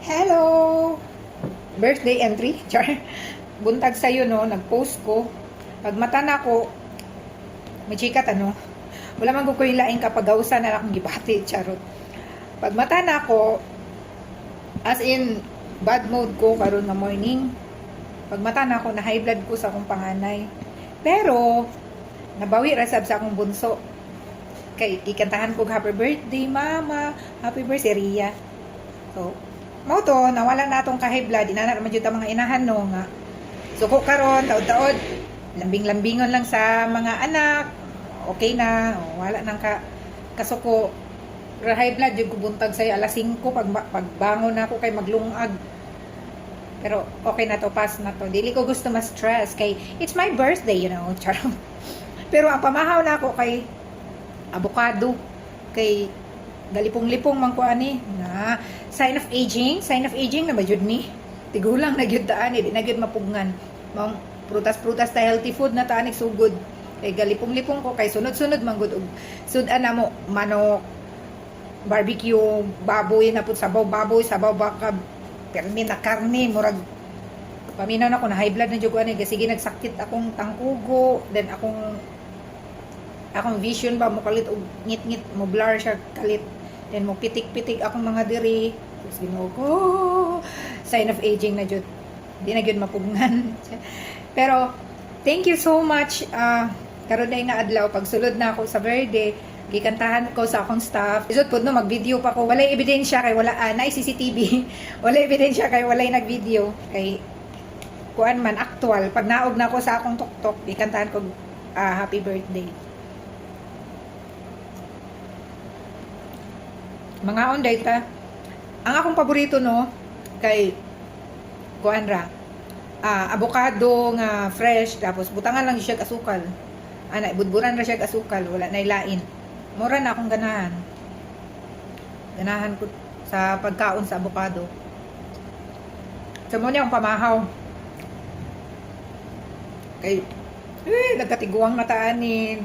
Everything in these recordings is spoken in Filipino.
Hello! Birthday entry? Char. Buntag sa'yo, no? Nag-post ko. Pag mata na ko, may chikat, ano? Wala man ko yung laing kapag gawsa na akong gibati. Charot. Pag mata na ko, as in, bad mode ko karon na morning. Pag mata na ko, na high blood ko sa akong panganay. Pero, nabawi rasab sa akong bunso. Kay, ikantahan ko, happy birthday, mama. Happy birthday, Ria. So, mo to, nawala na itong ka-high blood, inana naman dito mga inahan, no, nga. Suko karon taod-taod, lambing-lambingon lang sa mga anak, okay na, wala nang kasuko. High blood, yung kubuntag sa'yo, alas 5, pagbangon na ako kay maglungag. Pero, okay na to, pass na to. Dili ko gusto ma-stress, kay, it's my birthday, you know, charot. Pero, ang pamahaw na ako kay avocado, kay galipong-lipong man ko ani na sign of aging na ba jud ni tigulang na gyud taan di na gyud mapugngan mong prutas-prutas ta healthy food na taan sugod kay galipong-lipong ko kay sunod-sunod man gud og sudan na mo manok barbecue baboy na pud sabaw baka permi na karne murag paminaw na ko na high blood na jud ko ani sige nagsakit akong tangkugo then akong vision ba mo kalit og ngit-ngit mo blur siya kalit then mo pitik-pitik akong mga diri tapos Ginoo ko sign of aging na jud di na gyud mapugnan pero thank you so much karon day nga adlaw pagsulod na ako sa birthday gikantahan ko sa akong staff isod pud no mag-video pa ko walay ebidensya kay wala na CCTV walay ebidensya kay walay nag-video kay kuan man actual pag naog na ako sa akong tuktok gikantahan ko happy birthday. Mga onday ta. Ang akong paborito no kay kuan ra. Avocado nga fresh tapos butangan lang siya asukal. Ana budburan ra siya asukal, wala na ilain. Mura na akong ganahan. Ganahan ko sa pagkaon sa avocado. Sa mo niya ang pamahaw. Kay nagkatiguang mataan ni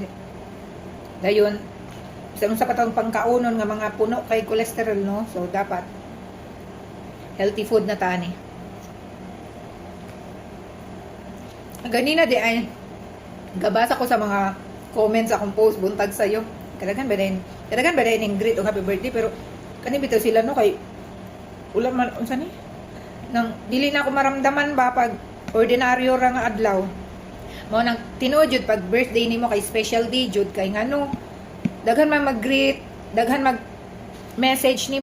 dayon sa katong pangkaunon nga mga puno kay cholesterol no so dapat healthy food na tani ganina di ay gabasa ko sa mga comments akong post buntag sayo kadagan ba din ning greet o happy birthday pero kani bitaw sila no kay ulan man unsa ni nang dili na ako maramdaman ba pag ordinaryo ra nga adlaw mo nang tinuod jud pag birthday nimo kay special day jud kay ngano daghan man mag-greet, daghan mag-message ni